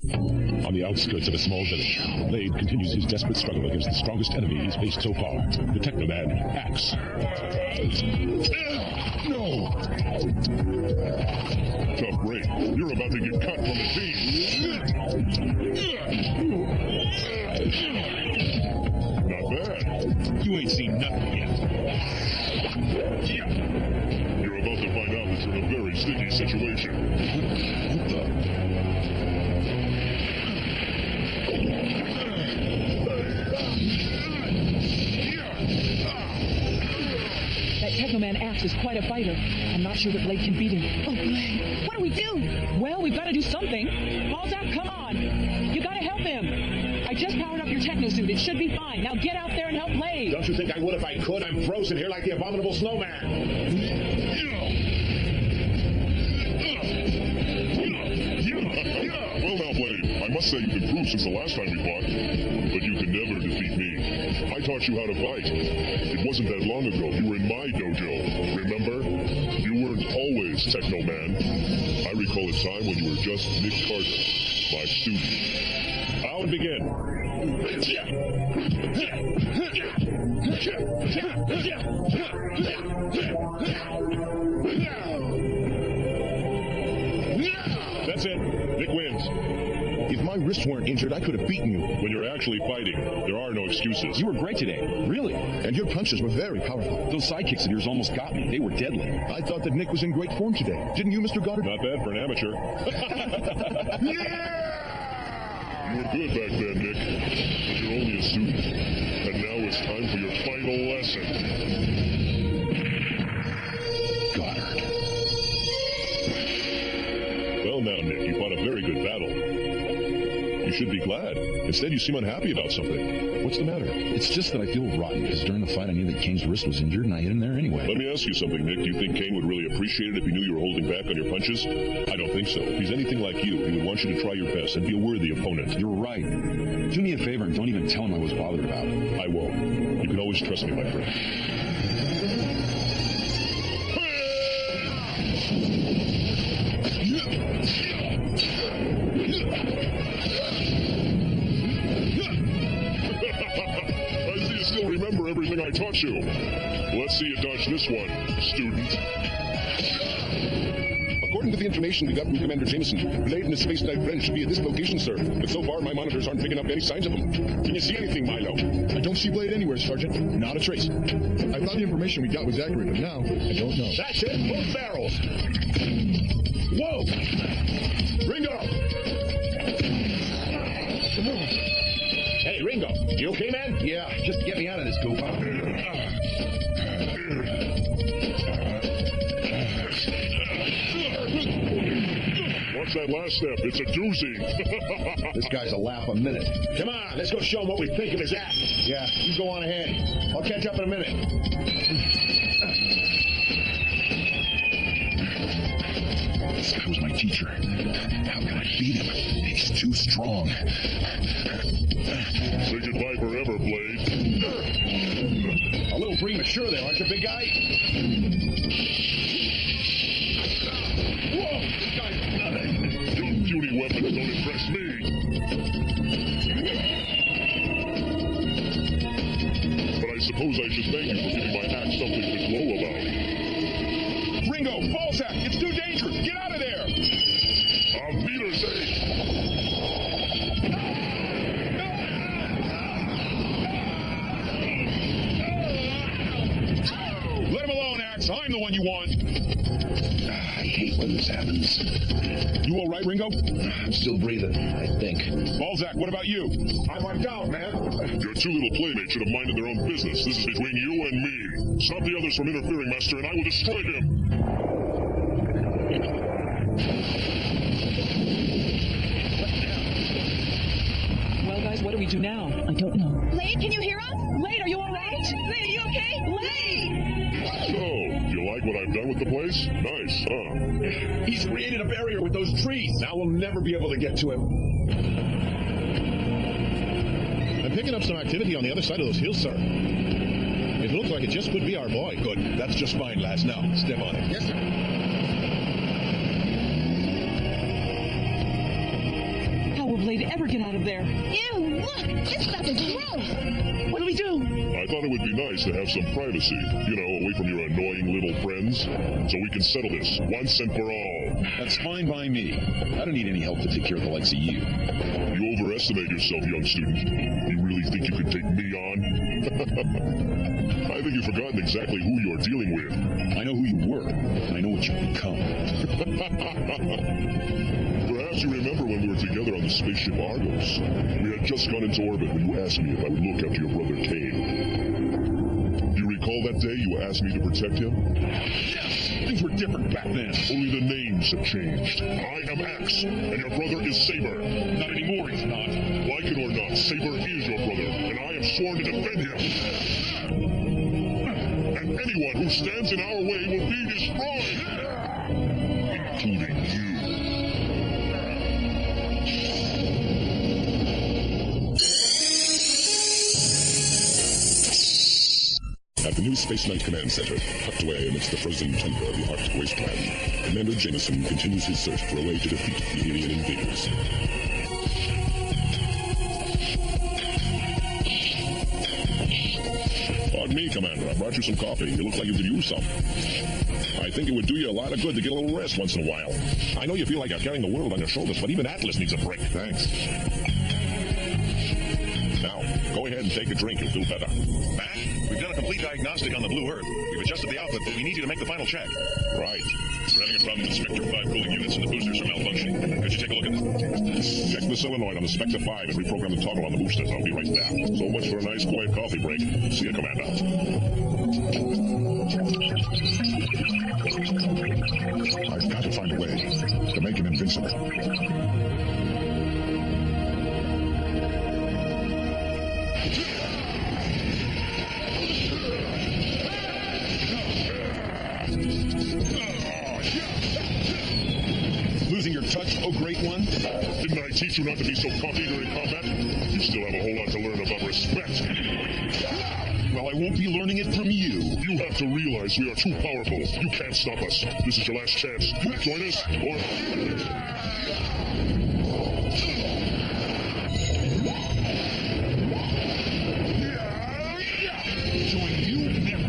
On the outskirts of a small village, Blade continues his desperate struggle against the strongest enemy he's faced so far, the Teknoman, Axe. No! Tough break. You're about to get cut from the team. Not bad. You ain't seen nothing yet. You're about to find out that you're in a very sticky situation. What the? That Teknoman Axe is quite a fighter. I'm not sure that Blade can beat him. Oh, Blade, what do we do? Well, we've got to do something. Balzac, come on. You got to help him. I just powered up your techno suit. It should be fine. Now get out there and help Blade. Don't you think I would if I could? I'm frozen here like the abominable snowman. Well now, Blade, I must say you've improved since the last time we fought. But you can never defeat me. I taught you how to fight. It wasn't that long ago. You were in my dojo. Remember? You weren't always Teknoman. I recall a time when you were just Nick Carter, my student. I'll begin. That's it. Nick wins. If my wrists weren't injured, I could have beaten you. When you're actually fighting, there are no excuses. You were great today. Really? And your punches were very powerful. Those sidekicks of yours almost got me. They were deadly. I thought that Nick was in great form today. Didn't you, Mr. Goddard? Not bad for an amateur. Yeah! You were good back then, Nick. But you're only a student. And now it's time for your final lesson. Goddard. Well now, Nick, you fought a very good battle. You should be glad. Instead, you seem unhappy about something. What's the matter? It's just that I feel rotten, because during the fight I knew that Kane's wrist was injured, and I hit him there anyway. Let me ask you something, Nick. Do you think Kane would really appreciate it if he knew you were holding back on your punches? I don't think so. If he's anything like you, he would want you to try your best and be a worthy opponent. You're right. Do me a favor and don't even tell him I was bothered about it. I won't. You can always trust me, my friend. I see you still remember everything I taught you. Let's see you dodge this one, student. According to the information we got from Commander Jameson, Blade and his space knife friend should be at this location, sir. But so far, my monitors aren't picking up any signs of him. Can you see anything, Milo? I don't see Blade anywhere, Sergeant. Not a trace. I thought the information we got was accurate, but now I don't know. That's it, both barrels. Whoa! Ringo! Hey, Ringo, you okay, man? Yeah, just get me out of this goop. Watch that last step. It's a doozy. This guy's a laugh a minute. Come on, let's go show him what we think of his act. Yeah, you go on ahead. I'll catch up in a minute. This guy was my teacher. How can I beat him? He's too strong. Say goodbye forever, Blade. A little premature there, aren't you, big guy? Whoa! This guy's nothing. Your puny weapons don't impress me. But I suppose I should thank you for giving my act something to glow about. Ringo! Balzac! It's too dangerous! Get out of there! Auf Wiedersehen! Let him alone, Axe. I'm the one you want. I hate when this happens. You all right, Ringo? I'm still breathing, I think. Balzac, what about you? I'm wiped out, man. Your two little playmates should have minded their own business. This is between you and me. Stop the others from interfering, Master, and I will destroy him. Well, guys, what do we do now? I don't know. Blade, can you hear us? Blade, are you all right? Blade, are you okay? Blade! So, you like what I've done with the place? Nice, huh? He's created a barrier with those trees. Now we'll never be able to get to him. I'm picking up some activity on the other side of those hills, sir. It looks like it just could be our boy. Good. That's just fine, lads. Now, step on it. Yes, sir. way to ever get out of there. Ew, look! This stuff is gross! What do we do? I thought it would be nice to have some privacy, you know, away from your annoying little friends, so we can settle this once and for all. That's fine by me. I don't need any help to take care of the likes of you. You overestimate yourself, young student. You really think you can take me on? I think you've forgotten exactly who you're dealing with. I know who you were, and I know what you've become. Perhaps you remember when we were together on the spaceship Argos. We had just gone into orbit when you asked me if I would look after your brother Kane. Do you recall that day you asked me to protect him? Yes! Things were different back then. Only the names have changed. I am Axe, and your brother is Saber. Not anymore, he's not. Like it or not, Saber is your brother, and I am sworn to defend him. And anyone who stands in our way will be destroyed, including you. At the new Space Knight Command Center, tucked away amidst the frozen tundra of the Arctic wasteland, Commander Jameson continues his search for a way to defeat the alien invaders. Pardon me, Commander. I brought you some coffee. You look like you could use some. I think it would do you a lot of good to get a little rest once in a while. I know you feel like you're carrying the world on your shoulders, but even Atlas needs a break. Thanks. Now, go ahead and take a drink. You'll feel better. Matt, we've done a complete diagnostic on the Blue Earth. We've adjusted the output, but we need you to make the final check. Right. We're having a problem with Spectre 5 cooling units and the boosters are malfunctioning. Could you take a look at them? Check the solenoid on the Spectre 5 and reprogram the toggle on the boosters. I'll be right there. So much for a nice, quiet coffee break. See you, Commander. I've got to find a way to make him invincible. Losing your touch, oh great one? Didn't I teach you not to be so cocky during combat? You still have a whole lot to learn about respect. Well, I won't be learning it from you. You have to realize we are too powerful. You can't stop us. This is your last chance. Join us, or... Join you? Never.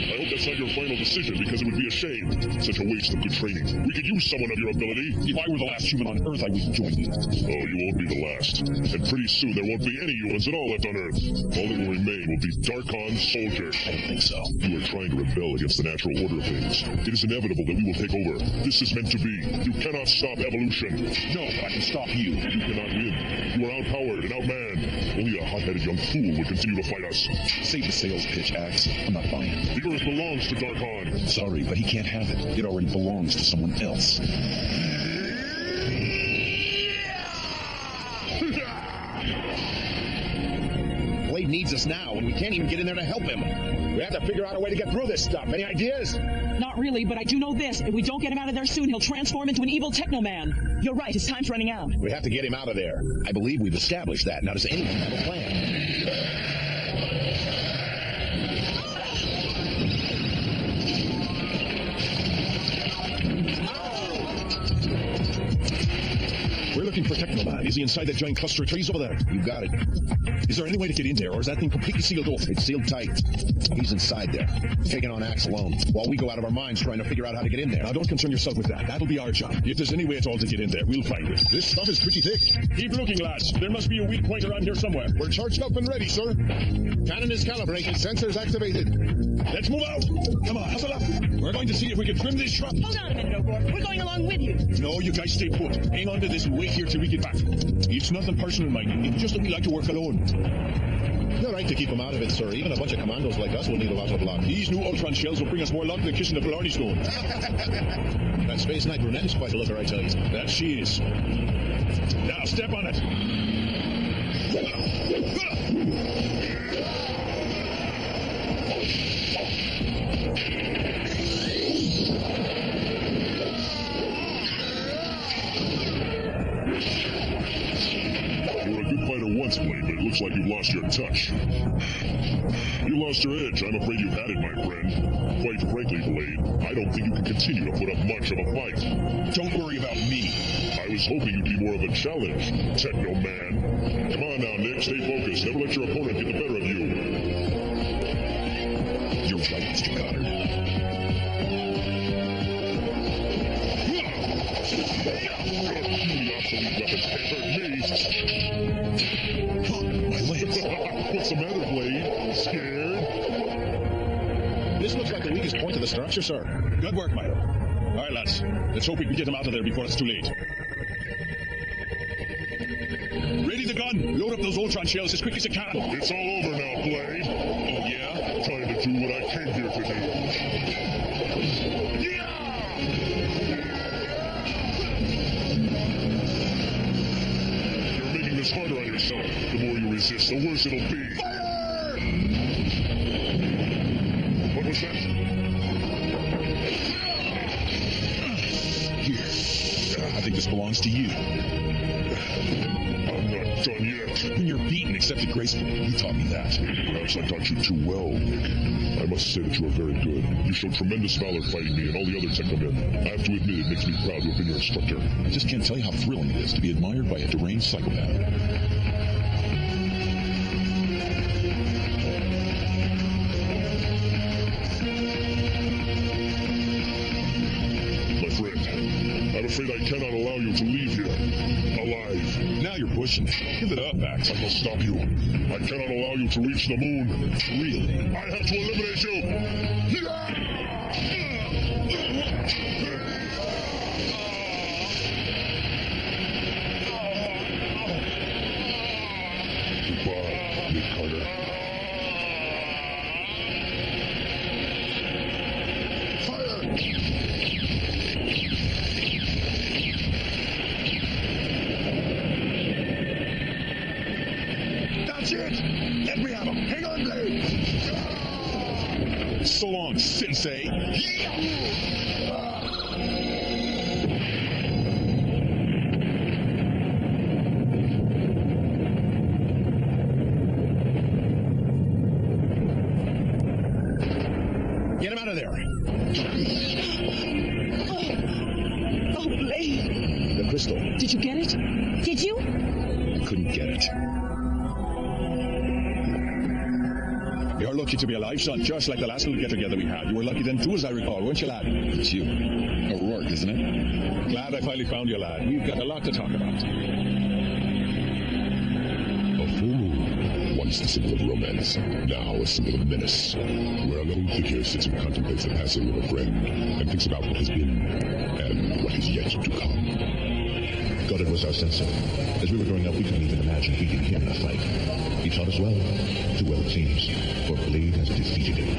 I hope that's not your final decision, because it would be a shame. Such a waste of good training. We could use someone of your ability. If I were the last human on Earth, I would join you. Oh, you won't be the last. And pretty soon there won't be any humans at all left on Earth. All that will remain will be Darkon soldiers. I don't think so. You are trying to rebel against the natural order of things. It is inevitable that we will take over. This is meant to be. You cannot stop evolution. No, but I can stop you. You cannot win. You are outpowered and outmanned. Only a hot-headed young fool would continue to fight us. Save the sales pitch, Axe. I'm not buying it. The Earth belongs to Darkon. Sorry, but he can't have it. It already belongs to someone else. Blade needs us now, and we can't even get in there to help him. We have to figure out a way to get through this stuff. Any ideas? Not really, but I do know this. If we don't get him out of there soon, he'll transform into an evil Teknoman. You're right, his time's running out. We have to get him out of there. I believe we've established that. Now, does anyone have a plan? We're looking for Teknoman. Is he inside that giant cluster of trees over there? You got it. Is there any way to get in there, or is that thing completely sealed off? It's sealed tight. He's inside there, taking on Axe alone, while we go out of our minds trying to figure out how to get in there. Now, don't concern yourself with that. That'll be our job. If there's any way at all to get in there, we'll find it. This stuff is pretty thick. Keep looking, lads. There must be a weak point around here somewhere. We're charged up and ready, sir. Cannon is calibrated. Sensors activated. Let's move out. Come on, hustle up. We're going to see if we can trim this shrub. Hold on a minute, O'Rourke. We're going along with you. No, you guys stay put. Hang on to this and wait here till we get back. It's nothing personal, mind. It's just that we like to work alone. You're right to keep him out of it, sir. Even a bunch of commandos like us will need a lot of luck. These new Ultron shells will bring us more luck than kissing the Blarney Stone. That Space Knight brunette is quite a looker, I tell you. That she is. Now, step on it. You're a good fighter once, Blade, but it looks like you've lost your touch. You you lost your edge, I'm afraid you've had it, my friend. Quite frankly, Blade, I don't think you can continue to put up much of a fight. Don't worry about me. I was hoping you'd be more of a challenge, Teknoman. Come on now, Nick, stay focused. Never let your opponent get the better of you. You're right, Mr. Goddard. The obsolete weapons can't hurt me. My legs. What's the matter, Blade? Scared? This looks like the weakest point of the structure, sir. Good work, Milo. All right, lads. Let's hope we can get him out of there before it's too late. Ready the gun. Load up those Ultron shells as quick as you can. It's all over now, Blade. Oh, yeah? Trying to do what I came here to do. You're making this harder on yourself. The more you resist, the worse it'll be. Fire! What was that? Here. I think this belongs to you. I'm not done yet. When you're beaten, accept it gracefully. You taught me that. Perhaps I taught you too well, Nick. I must say that you are very good. You showed tremendous valor fighting me and all the other Teknomen. I have to admit it makes me proud to have been your instructor. I just can't tell you how thrilling it is to be admired by a deranged psychopath. My friend, I'm afraid I cannot allow you to leave here alive. Now you're pushing it. Give it up, Max. I will stop you. I cannot allow you to reach the moon. Really? I have to eliminate you. Goodbye, Nick Carter. Fire! That's it! Let me have him! Hang on, Blade! So long, Sensei. Get him out of there! Oh, Blade. The crystal. Did you get it? Did you? Couldn't get it. You're lucky to be alive, son, just like the last little get-together we had. You were lucky then, too, as I recall, weren't you, lad? It's you. O'Rourke, isn't it? Glad I finally found you, lad. We've got a lot to talk about. A full moon, once the symbol of romance, now a symbol of menace, where a lone figure sits and contemplates the passing of a friend, and thinks about what has been, and what is yet to come. Goddard was our sensei. As we were growing up, we couldn't even imagine beating him in a fight. He taught us well. Too well, it seems, for Blade has defeated him.